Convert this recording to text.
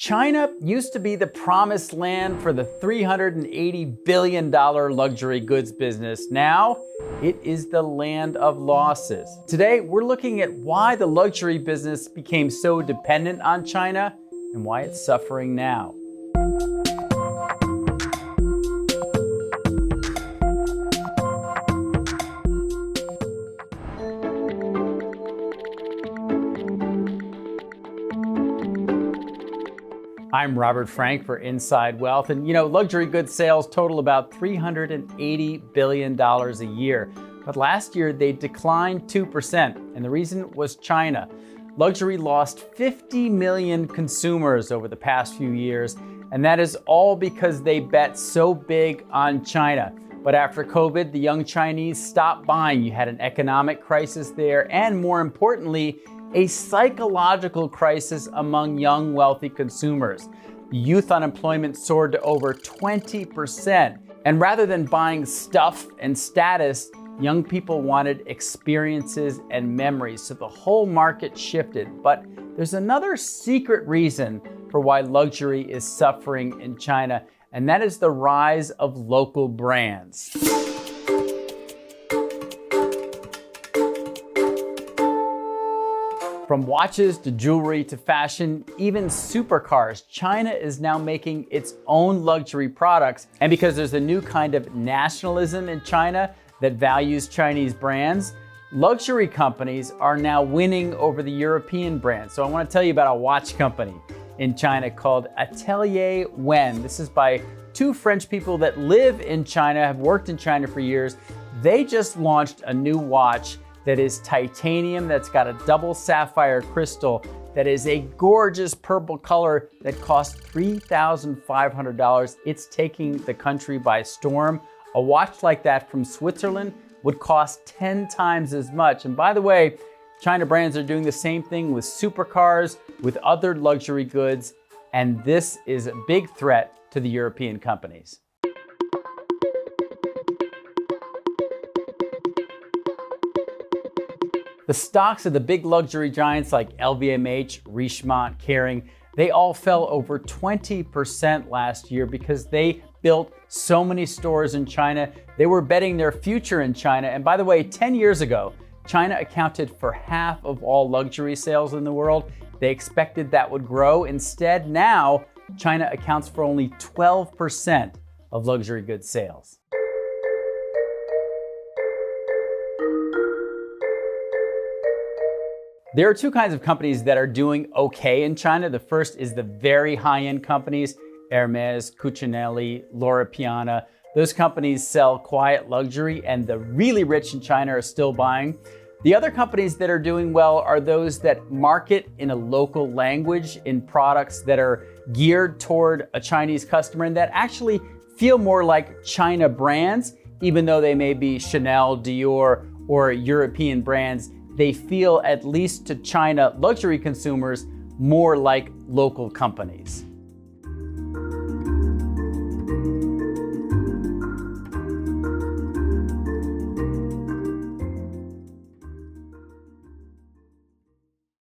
China used to be the promised land for the $380 billion luxury goods business. Now, it is the land of losses. Today, we're looking at why the luxury business became so dependent on China and why it's suffering now. I'm Robert Frank for Inside Wealth. And luxury goods sales total about $380 billion a year. But last year, they declined 2%. And the reason was China. Luxury lost 50 million consumers over the past few years. And that is all because they bet so big on China. But after COVID, the young Chinese stopped buying. You had an economic crisis there. And more importantly, a psychological crisis among young, wealthy consumers. Youth unemployment soared to over 20%. And rather than buying stuff and status, young people wanted experiences and memories. So the whole market shifted. But there's another secret reason for why luxury is suffering in China, and that is the rise of local brands. From watches to jewelry to fashion, even supercars, China is now making its own luxury products. And because there's a new kind of nationalism in China that values Chinese brands, luxury companies are now winning over the European brands. So I want to tell you about a watch company in China called Atelier Wen. This is by two French people that live in China, have worked in China for years. They just launched a new watch that is titanium, that's got a double sapphire crystal, that is a gorgeous purple color that costs $3,500. It's taking the country by storm. A watch like that from Switzerland would cost 10 times as much. And by the way, China brands are doing the same thing with supercars, with other luxury goods, and this is a big threat to the European companies. The stocks of the big luxury giants like LVMH, Richemont, Kering, they all fell over 20% last year because they built so many stores in China. They were betting their future in China. And by the way, 10 years ago, China accounted for half of all luxury sales in the world. They expected that would grow. Instead, now, China accounts for only 12% of luxury goods sales. There are two kinds of companies that are doing okay in China. The first is the very high-end companies, Hermes, Cucinelli, Loro Piana. Those companies sell quiet luxury, and the really rich in China are still buying. The other companies that are doing well are those that market in a local language, in products that are geared toward a Chinese customer and that actually feel more like China brands, even though they may be Chanel, Dior, or European brands. They feel, at least to China luxury consumers, more like local companies.